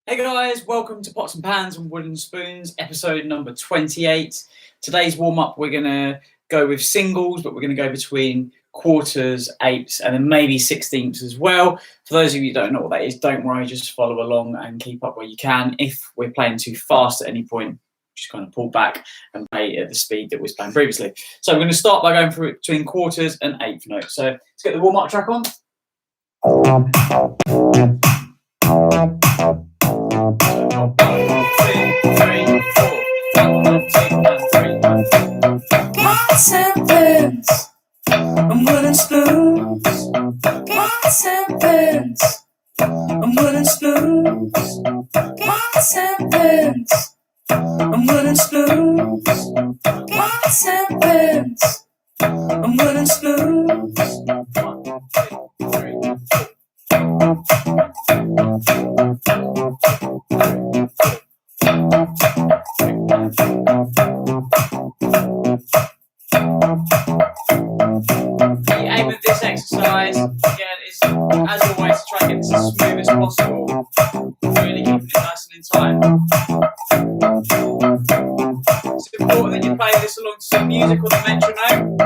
Hey guys, welcome to Pots and Pans and Wooden Spoons, episode number 28. Today's warm-up, we're going to go with singles, but we're going to go between quarters, eighths, and then maybe sixteenths as well. For those of you who don't know what that is, don't worry, just follow along and keep up where you can. If we're playing too fast at any point, just kind of pull back and play at the speed that was playing previously. So we're going to start by going through it between quarters and eighth notes. So let's get the warm-up track on. Pots and pans and wooden spoons. Pots and pans and wooden spoons. Pots and pans and wooden spoons. Pots and pans and wooden spoons. 1, 2, 3, The aim of this exercise, again, is as always to try and get this as smooth as possible, really keeping it nice and in time. It's important that you play this along to some music or the metronome,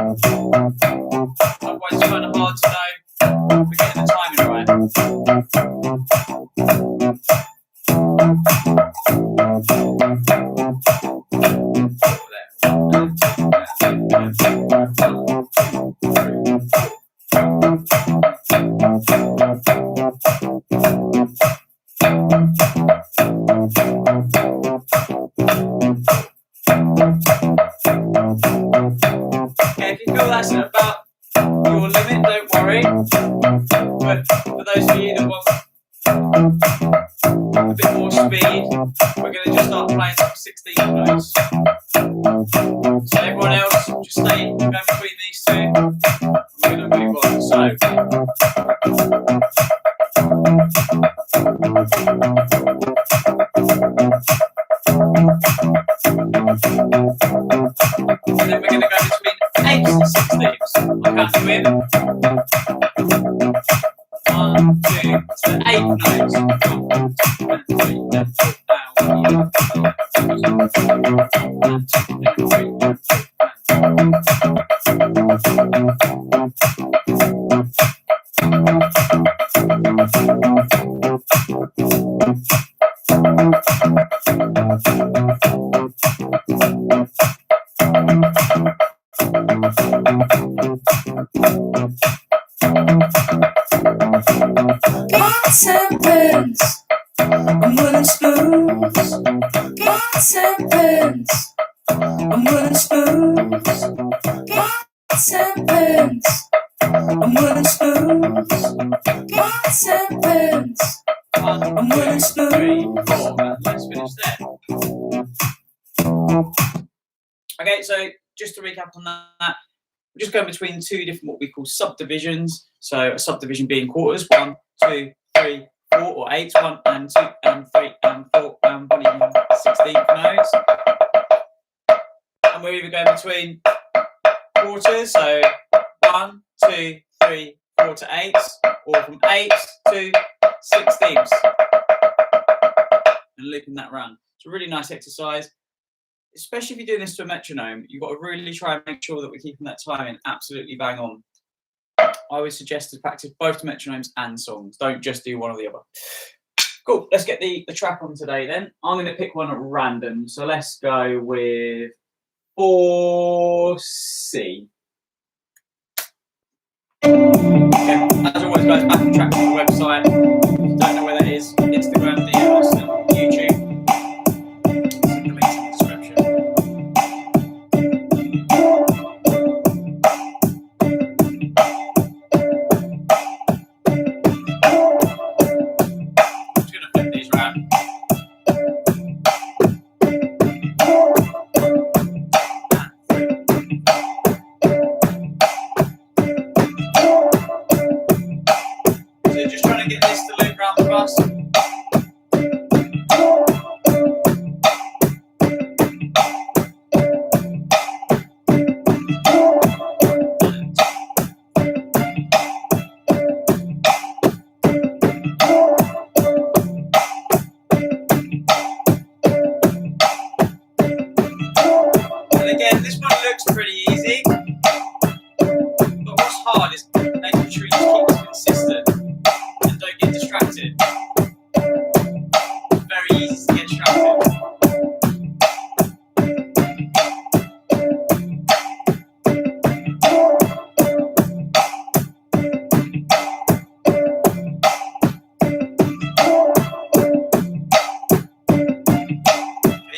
otherwise it's kind of hard to know if we're getting the timing right. Okay, if you feel that's about your limit, don't worry. But for those of you that want a bit more speed, we're going to just start playing some 16th notes. So everyone else, just stay going between these two. And we're going to move on. So. And then we're going to go between 8 and 16ths. I can't do it. 1, 2, so 8 notes. 1, 2, 3, Pots and pans and wooden spoons. Pots and pans and wooden spoons. Pots and pans and wooden spoons. Pots and pans 1, and wooden 2, 3, spoons. 4. Let's finish there. Okay, so just to recap on that, we're just going between two different what we call subdivisions. So a subdivision being quarters, 1, 2, 3, 4, or 8, 1 and 2 and 3 and 4 and 1 even 16th notes. And we're either going between quarters, so 1, 2, 3, 4 to 8s, or from 8s to 16ths. And looping that round. It's a really nice exercise. Especially if you're doing this to a metronome, you've got to really try and make sure that we're keeping that timing absolutely bang on. I always suggest to practice both metronomes and songs. Don't just do one or the other. Cool, let's get the track on today then. I'm going to pick one at random. So let's go with 4C. Okay, as always guys, back on track on the website. If you don't know where that is, Instagram, DMs, and YouTube. Just trying to get this to loop round the bus. distracted. Very easy to get distracted.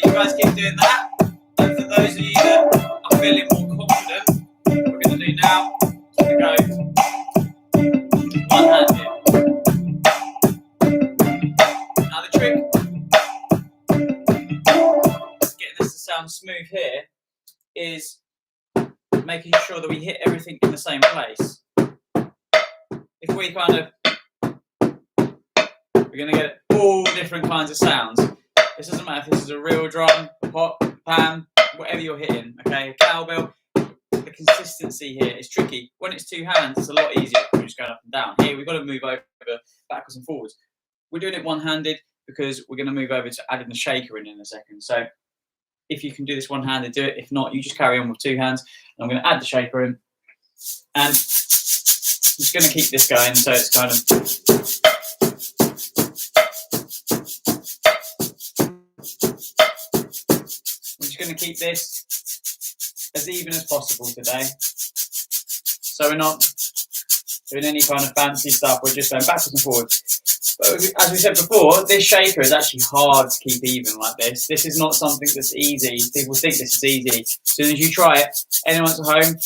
You guys keep doing that. And for those of you that are feeling more confident, what we're going to do now is we're going to go one-handed. Now the trick to getting this to sound smooth here is making sure that we hit everything in the same place. If we kind of, we're going to get all different kinds of sounds. This doesn't matter if this is a real drum, a pot, pan, whatever you're hitting, okay, a cowbell. The consistency here is tricky. When it's two hands, it's a lot easier. We're just going up and down. Here, we've got to move over backwards and forwards. We're doing it one-handed because we're going to move over to adding the shaker in a second. So if you can do this one-handed, do it. If not, you just carry on with two hands. And I'm going to add the shaker in. And I'm just going to keep this going so it's kind of... I'm just going to keep this as even as possible today. So we're not doing any kind of fancy stuff, we're just going backwards and forwards. But as we said before, this shaker is actually hard to keep even like this. This is not something that's easy. People think this is easy. As soon as you try it, anyone's at home,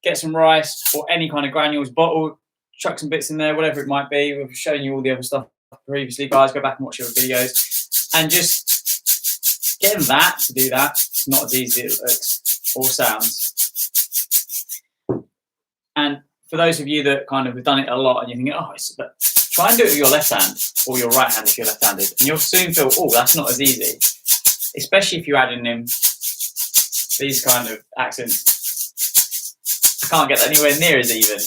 get some rice or any kind of granules bottle, chuck some bits in there, whatever it might be. We've shown you all the other stuff previously, guys. Go back and watch your videos. And just getting that to do that, it's not as easy as it looks or sounds. And for those of you that kind of have done it a lot and you're thinking, oh, try and do it with your left hand or your right hand if you're left-handed, and you'll soon feel, oh, that's not as easy. Especially if you're adding in these kind of accents. I can't get that anywhere near as even.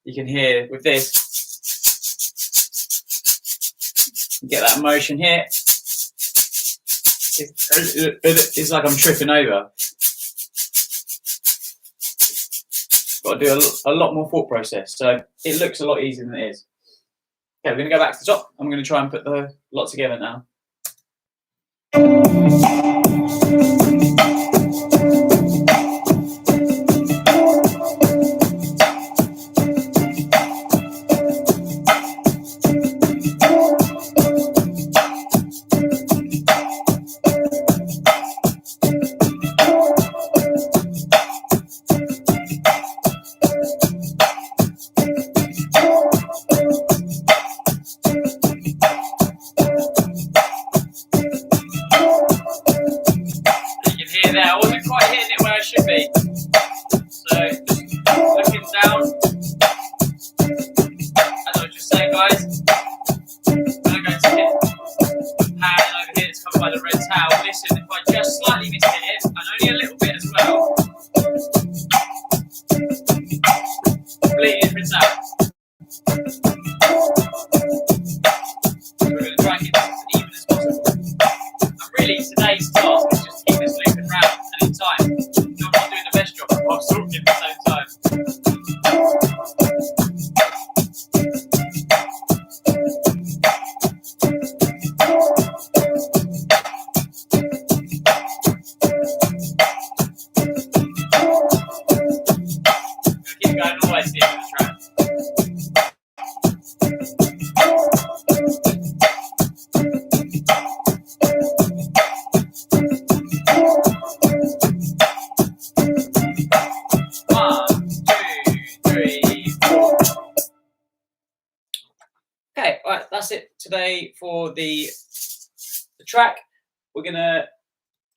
You can hear with this, you get that motion here. It's like I'm tripping over. Got to do a lot more thought process, so it looks a lot easier than it is. Okay, we're going to go back to the top. I'm going to try and put the lot together now. I wasn't quite hitting it where I should be. So, looking down. As I was just saying, guys, when I'm going to hit hand over here, it's covered by the red towel. Listen, if I just slightly miss it, and only a little bit as well, completely different sound. We're going to try and keep this as even as possible. And really, today's task is just keep this looping round and in time. I'm not doing the best job while talking at the same time. Keep going all the way to the end of the track. Okay, right, that's it today for the track. We're going to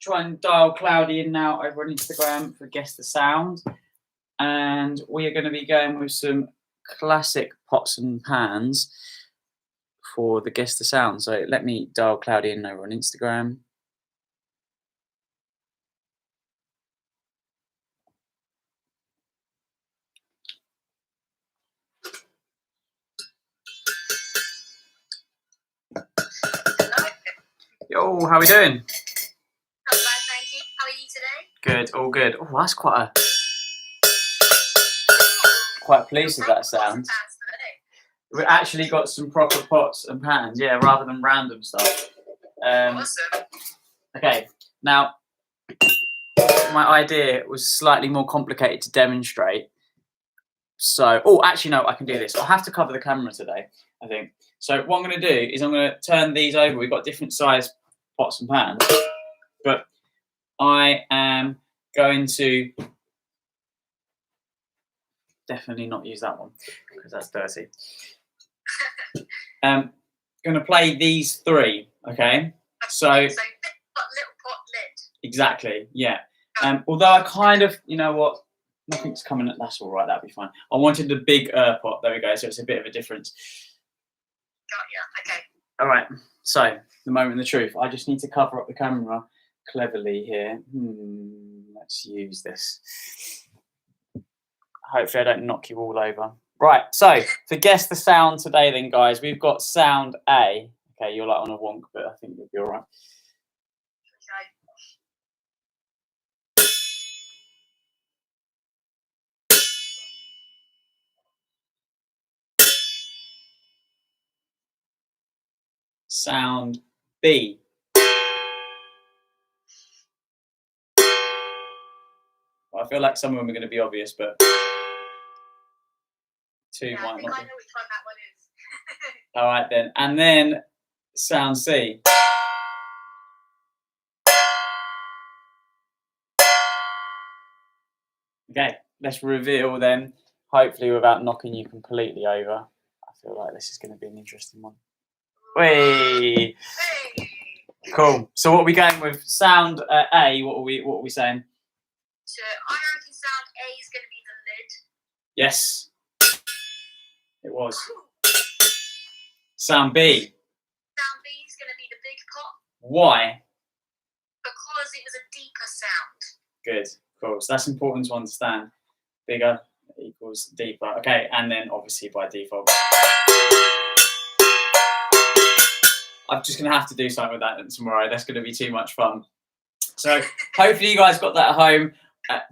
try and dial Cloudy in now over on Instagram for Guess the Sound. And we are going to be going with some classic pots and pans for the Guess the Sound. So let me dial Cloudy in over on Instagram. Yo, how are we doing? Not bad, thank you. How are you today? Good, all good. Oh, that's quite pleased with that sound. We actually got some proper pots and pans, yeah, rather than random stuff. Awesome. Okay, now my idea was slightly more complicated to demonstrate. So, oh, actually, no, I can do this. I'll have to cover the camera today, I think. So what I'm going to do is I'm going to turn these over. We've got different size pots and pans, but I am going to definitely not use that one because that's dirty. Going to play these three, okay? So big pot, little pot, lid. exactly, yeah. Although I kind of, you know what, nothing's coming. That's all right. That'll be fine. I wanted the big pot. There we go. So it's a bit of a difference. Got ya. Okay. All right. So the moment of the truth. I just need to cover up the camera cleverly here. Let's use this. Hopefully I don't knock you all over. Right. So for guess the sound today, then, guys, we've got sound A. Okay, you're like on a wonk, but I think you'll be all right. Sound B. Well, I feel like some of them are going to be obvious, but two Yeah, I might think not I be. know which one that one is. All right then, and then sound C. Okay, let's reveal then. Hopefully, without knocking you completely over. I feel like this is going to be an interesting one. Whee! Hey. Cool. So what are we going with? Sound A. What are we saying? So I reckon sound A is going to be the lid. Yes, it was. Ooh. Sound B. Sound B is going to be the big pot Why? because it was a deeper sound. Good. Cool. So that's important to understand. Bigger equals deeper. Okay, and then obviously by default. I'm just going to have to do something with that tomorrow. That's going to be too much fun. So hopefully you guys got that at home.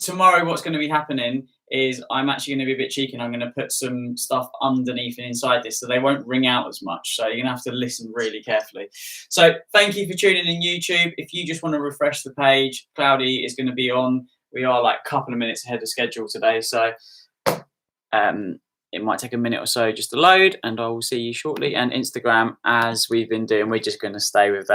Tomorrow what's going to be happening is I'm actually going to be a bit cheeky and I'm going to put some stuff underneath and inside this so they won't ring out as much. So you're going to have to listen really carefully. So thank you for tuning in YouTube. If you just want to refresh the page, Cloudy is going to be on. We are like a couple of minutes ahead of schedule today. So it might take a minute or so just to load and I will see you shortly. And Instagram, as we've been doing, we're just going to stay with that.